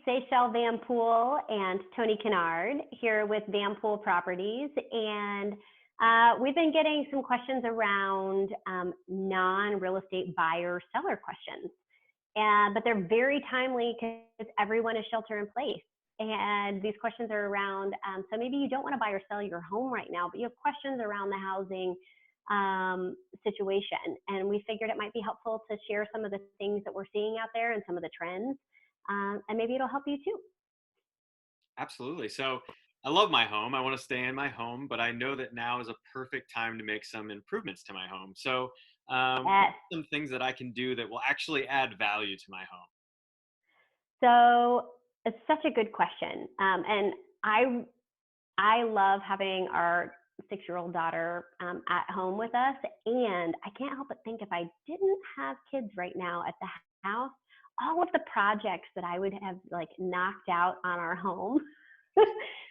Seychelle Van Poole and Tony Kennard here with Van Poole Properties. And we've been getting some questions around non-real estate buyer seller questions. But they're very timely because everyone is shelter in place. And these questions are around, so maybe you don't want to buy or sell your home right now, but you have questions around the housing situation. And we figured it might be helpful to share some of the things that we're seeing out there and some of the trends. And maybe it'll help you too. Absolutely. So I love my home. I want to stay in my home, but I know that now is a perfect time to make some improvements to my home. So, what Yes. are some things that I can do that will actually add value to my home? So it's such a good question. And I love having our 6-year-old daughter at home with us. And I can't help but think if I didn't have kids right now at the house, all of the projects that I would have like knocked out on our home.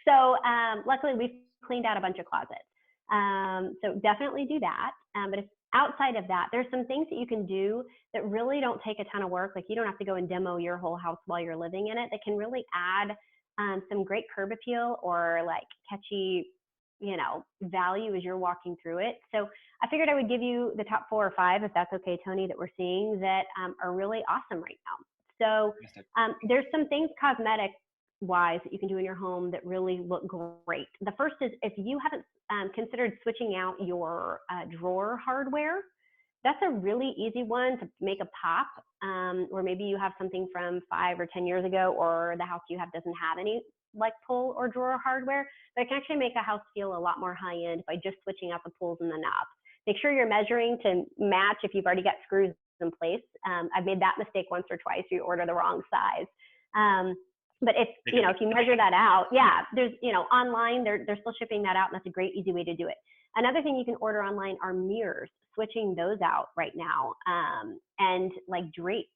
So luckily we've cleaned out a bunch of closets. So definitely do that. But if outside of that, there's some things that you can do that really don't take a ton of work. Like you don't have to go and demo your whole house while you're living in it. That can really add some great curb appeal or like catchy, value as you're walking through it. So I figured I would give you the top 4 or 5, if that's okay, Tony, that we're seeing that are really awesome right now. So there's some things cosmetic wise that you can do in your home that really look great. The first is if you haven't considered switching out your drawer hardware, that's a really easy one to make a pop, or maybe you have something from 5 or 10 years ago, or the house you have doesn't have any like pull or drawer hardware, but it can actually make a house feel a lot more high end by just switching out the pulls and the knobs. Make sure you're measuring to match if you've already got screws in place. I've made that mistake once or twice. You order the wrong size. But if you measure that out, there's, online, they're still shipping that out, and that's a great, easy way to do it. Another thing you can order online are mirrors, switching those out right now, and like drapes.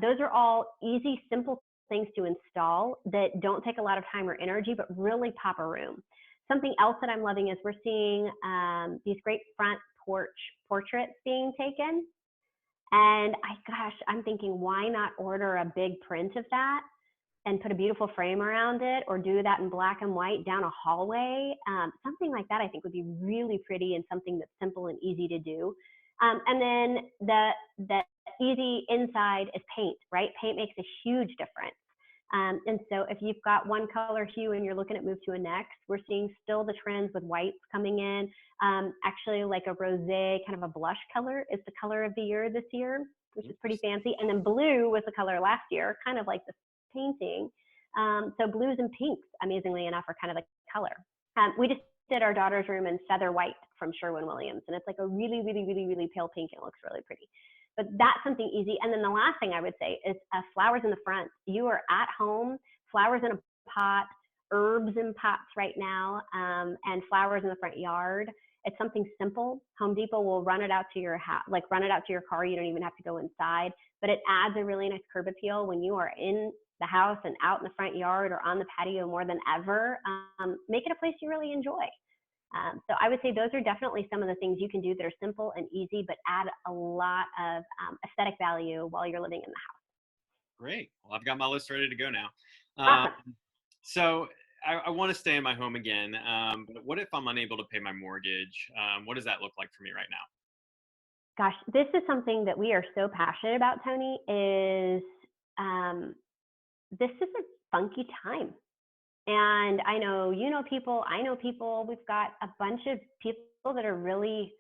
Those are all easy, simple things to install that don't take a lot of time or energy, but really pop a room. Something else that I'm loving is we're seeing these great front porch portraits being taken. And I'm thinking, why not order a big print of that and put a beautiful frame around it, or do that in black and white down a hallway? Something like that I think would be really pretty and something that's simple and easy to do. And then the easy inside is paint, right? Paint makes a huge difference. And so if you've got one color hue and you're looking at move to a next, we're seeing still the trends with whites coming in. Actually like a rosé, kind of a blush color is the color of the year this year, which is pretty fancy. And then blue was the color last year, kind of like the painting. So blues and pinks, amazingly enough, are kind of the color. We just did our daughter's room in feather white from Sherwin-Williams, and it's like a really, really, really, really pale pink. It looks really pretty. But that's something easy. And then the last thing I would say is flowers in the front. You are at home, flowers in a pot, herbs in pots right now, and flowers in the front yard. It's something simple. Home Depot will run it out to your house, like run it out to your car. You don't even have to go inside, but it adds a really nice curb appeal when you are in the house and out in the front yard or on the patio more than ever. Make it a place you really enjoy. So I would say those are definitely some of the things you can do that are simple and easy, but add a lot of aesthetic value while you're living in the house. Great. Well, I've got my list ready to go now. Awesome. So I want to stay in my home again, but what if I'm unable to pay my mortgage? What does that look like for me right now? Gosh, this is something that we are so passionate about, Tony, is this is a funky time. And I know, people, I know people, we've got a bunch of people that are really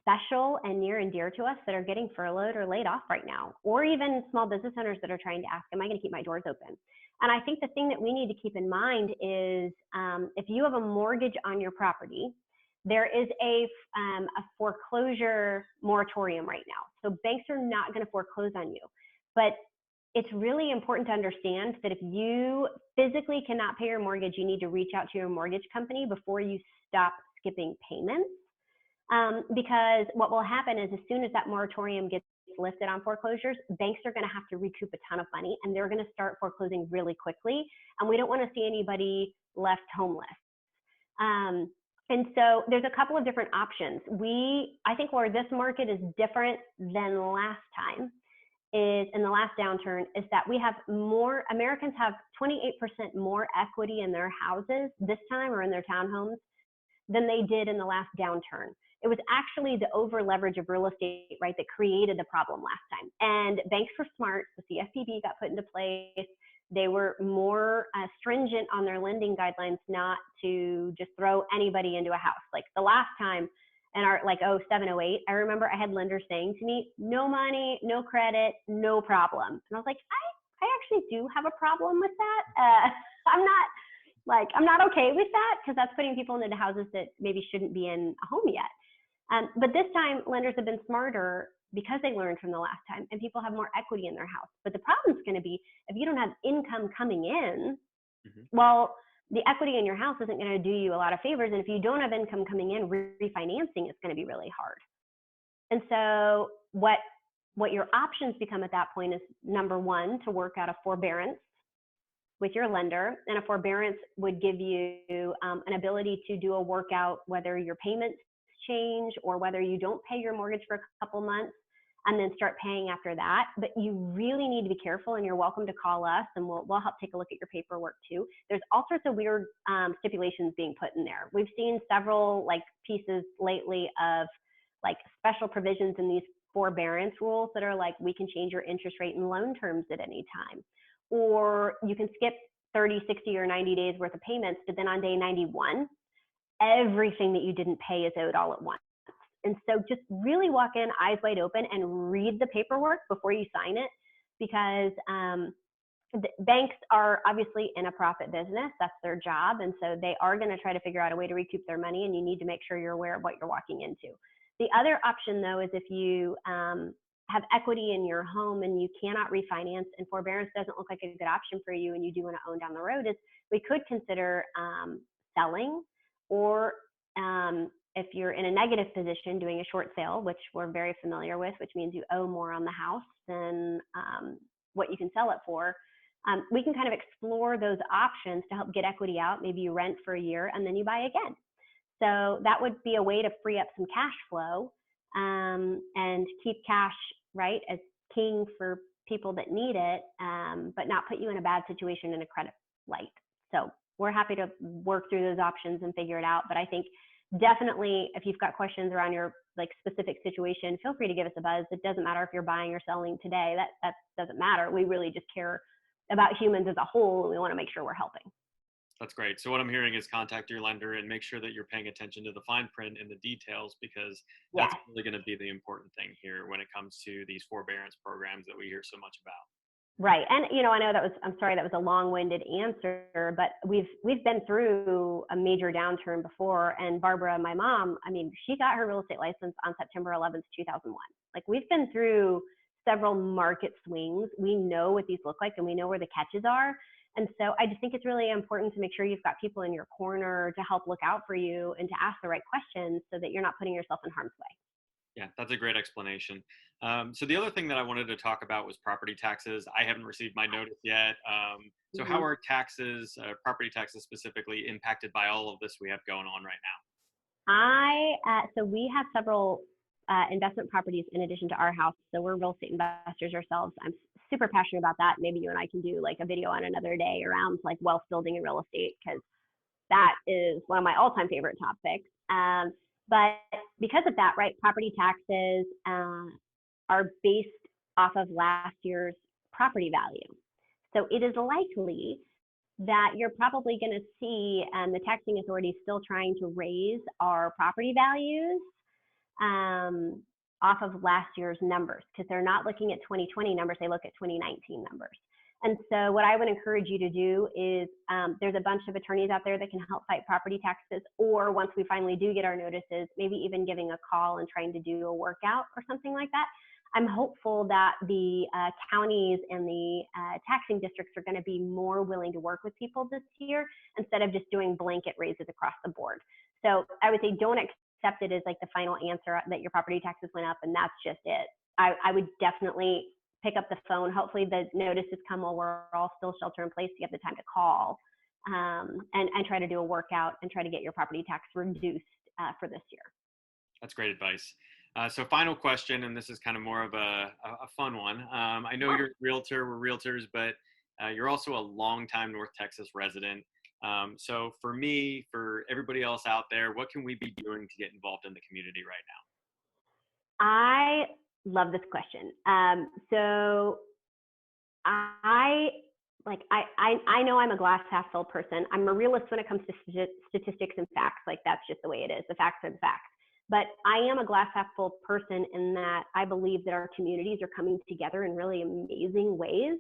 special and near and dear to us that are getting furloughed or laid off right now, or even small business owners that are trying to ask, am I going to keep my doors open? And I think the thing that we need to keep in mind is if you have a mortgage on your property, there is a foreclosure moratorium right now. So banks are not going to foreclose on you. But it's really important to understand that if you physically cannot pay your mortgage, you need to reach out to your mortgage company before you stop skipping payments. Because what will happen is as soon as that moratorium gets lifted on foreclosures, banks are going to have to recoup a ton of money, and they're going to start foreclosing really quickly. And we don't want to see anybody left homeless. And so there's a couple of different options. I think where this market is different than last time is in the last downturn is that Americans have 28% more equity in their houses this time, or in their townhomes, than they did in the last downturn. It was actually the over leverage of real estate, right, that created the problem last time. And banks were smart. The CFPB got put into place. They were more stringent on their lending guidelines, not to just throw anybody into a house. Like the last time in our 07, 08, I remember I had lenders saying to me, no money, no credit, no problem. And I was like, I actually do have a problem with that. I'm not okay with that, because that's putting people into houses that maybe shouldn't be in a home yet. But this time, lenders have been smarter because they learned from the last time, and people have more equity in their house. But the problem is going to be if you don't have income coming in, well, the equity in your house isn't going to do you a lot of favors. And if you don't have income coming in, refinancing is going to be really hard. And so what your options become at that point is, number one, to work out a forbearance with your lender. And a forbearance would give you an ability to do a workout, whether your payments change or whether you don't pay your mortgage for a couple months and then start paying after that. But you really need to be careful, and you're welcome to call us and we'll help take a look at your paperwork too. There's all sorts of weird stipulations being put in there. We've seen several pieces lately of special provisions in these forbearance rules that are like, we can change your interest rate and loan terms at any time, or you can skip 30, 60, or 90 days worth of payments, but then on day 91, everything that you didn't pay is owed all at once. And so just really walk in eyes wide open and read the paperwork before you sign it, because banks are obviously in a profit business. That's their job. And so they are going to try to figure out a way to recoup their money, and you need to make sure you're aware of what you're walking into. The other option, though, is if you have equity in your home and you cannot refinance and forbearance doesn't look like a good option for you and you do want to own down the road, is we could consider selling, or if you're in a negative position, doing a short sale, which we're very familiar with, which means you owe more on the house than what you can sell it for. We can kind of explore those options to help get equity out. Maybe you rent for a year and then you buy again. So that would be a way to free up some cash flow and keep cash, right, as king for people that need it, but not put you in a bad situation in a credit light. So we're happy to work through those options and figure it out. But I think definitely, if you've got questions around your specific situation, feel free to give us a buzz. It doesn't matter if you're buying or selling today. That doesn't matter. We really just care about humans as a whole, and we want to make sure we're helping. That's great. So what I'm hearing is contact your lender and make sure that you're paying attention to the fine print and the details, because that's really going to be the important thing here when it comes to these forbearance programs that we hear so much about. Right. And, I know I'm sorry, that was a long-winded answer, but we've been through a major downturn before. And Barbara, my mom, she got her real estate license on September 11th, 2001. We've been through several market swings. We know what these look like and we know where the catches are. And so I just think it's really important to make sure you've got people in your corner to help look out for you and to ask the right questions so that you're not putting yourself in harm's way. Yeah, that's a great explanation. So the other thing that I wanted to talk about was property taxes. I haven't received my notice yet. So how are taxes, property taxes specifically, impacted by all of this we have going on right now? So we have several investment properties in addition to our house. So we're real estate investors ourselves. I'm super passionate about that. Maybe you and I can do a video on another day around wealth building in real estate, because that is one of my all-time favorite topics. But because of that, right, property taxes are based off of last year's property value. So it is likely that you're probably going to see the taxing authorities still trying to raise our property values off of last year's numbers, because they're not looking at 2020 numbers, they look at 2019 numbers. And so what I would encourage you to do is there's a bunch of attorneys out there that can help fight property taxes, or once we finally do get our notices, maybe even giving a call and trying to do a workout or something like that. I'm hopeful that the counties and the taxing districts are going to be more willing to work with people this year instead of just doing blanket raises across the board. So I would say don't accept it as the final answer that your property taxes went up and that's just it. I would definitely pick up the phone. Hopefully the notices come while we're all still shelter in place. So you have the time to call and try to do a workout and try to get your property tax reduced for this year. That's great advice. So final question, and this is kind of more of a fun one. I know you're a realtor, we're realtors, but you're also a longtime North Texas resident. So for me, for everybody else out there, what can we be doing to get involved in the community right now? I love this question. So I I know I'm a glass half full person. I'm a realist when it comes to statistics and facts. Like that's just the way it is. The facts are the facts. But I am a glass half full person in that I believe that our communities are coming together in really amazing ways.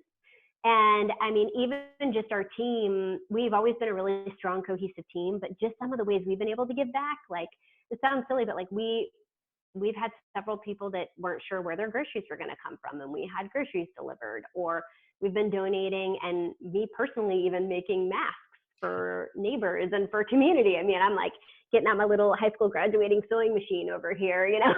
And I mean, even just our team, we've always been a really strong, cohesive team, but just some of the ways we've been able to give back, like it sounds silly, but like we've had several people that weren't sure where their groceries were going to come from, and we had groceries delivered, or we've been donating, and me personally even making masks for neighbors and for community. I mean, I'm like getting out my little high school graduating sewing machine over here, you know.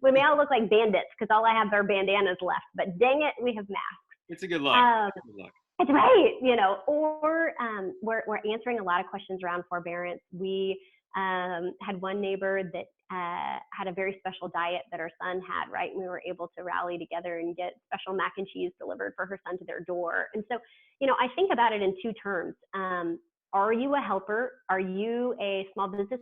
We may all look like bandits because all I have are bandanas left, but dang it, we have masks. It's a good look. Good luck. That's right, you know, or we're answering a lot of questions around forbearance. We had one neighbor that had a very special diet that our son had, right? And we were able to rally together and get special mac and cheese delivered for her son to their door. And so, you know, I think about it in two terms. Are you a helper? Are you a small business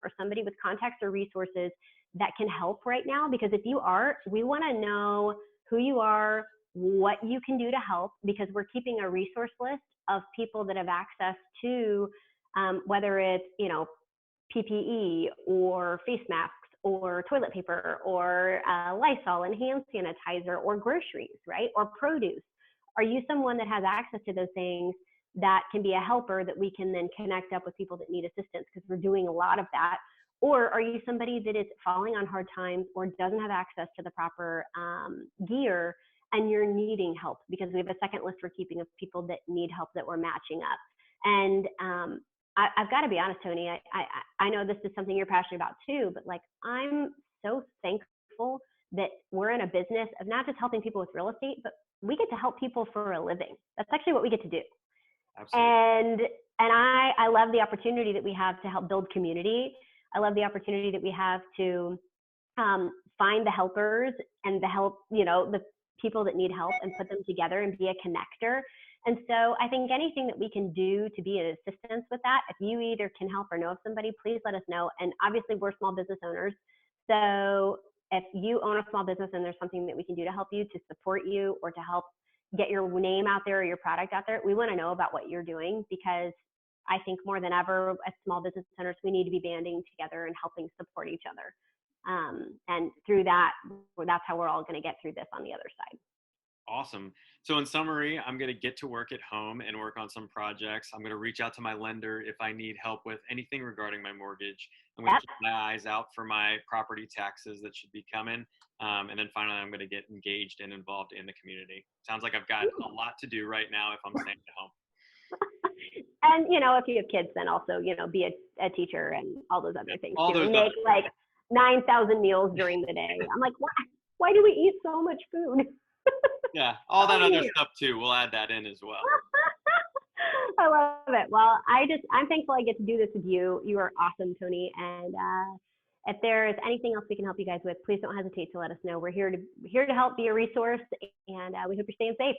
or somebody with contacts or resources that can help right now? Because if you are, we want to know who you are, what you can do to help, because we're keeping a resource list of people that have access to whether it's, you know, PPE or face masks or toilet paper or Lysol and hand sanitizer or groceries, right? Or produce. Are you someone that has access to those things that can be a helper that we can then connect up with people that need assistance, because we're doing a lot of that? Or are you somebody that is falling on hard times or doesn't have access to the proper gear and you're needing help? Because we have a second list we're keeping of people that need help that we're matching up. And I've got to be honest, Tony, I know this is something you're passionate about too, but like I'm so thankful that we're in a business of not just helping people with real estate, but we get to help people for a living. That's actually what we get to do. Absolutely. And I love the opportunity that we have to help build community. I love the opportunity that we have to find the helpers and the help, you know, the people that need help and put them together and be a connector. And so I think anything that we can do to be an assistance with that, if you either can help or know of somebody, please let us know. And obviously we're small business owners. So if you own a small business and there's something that we can do to help you, to support you, or to help get your name out there or your product out there, we want to know about what you're doing, because I think more than ever as small business owners, we need to be banding together and helping support each other. And through that, that's how we're all going to get through this on the other side. Awesome. So in summary, I'm going to get to work at home and work on some projects. I'm going to reach out to my lender if I need help with anything regarding my mortgage. I'm going to keep my eyes out for my property taxes that should be coming. And then finally, I'm going to get engaged and involved in the community. Sounds like I've got a lot to do right now if I'm staying at home. And, you know, if you have kids, then also, you know, be a teacher and all those other things. All those make like 9,000 meals during the day. I'm like, why do we eat so much food? Yeah, all that other stuff too. We'll add that in as well. I love it. Well, I'm thankful I get to do this with you. You are awesome, Tony. And if there is anything else we can help you guys with, please don't hesitate to let us know. We're here to help, be a resource, and we hope you're staying safe.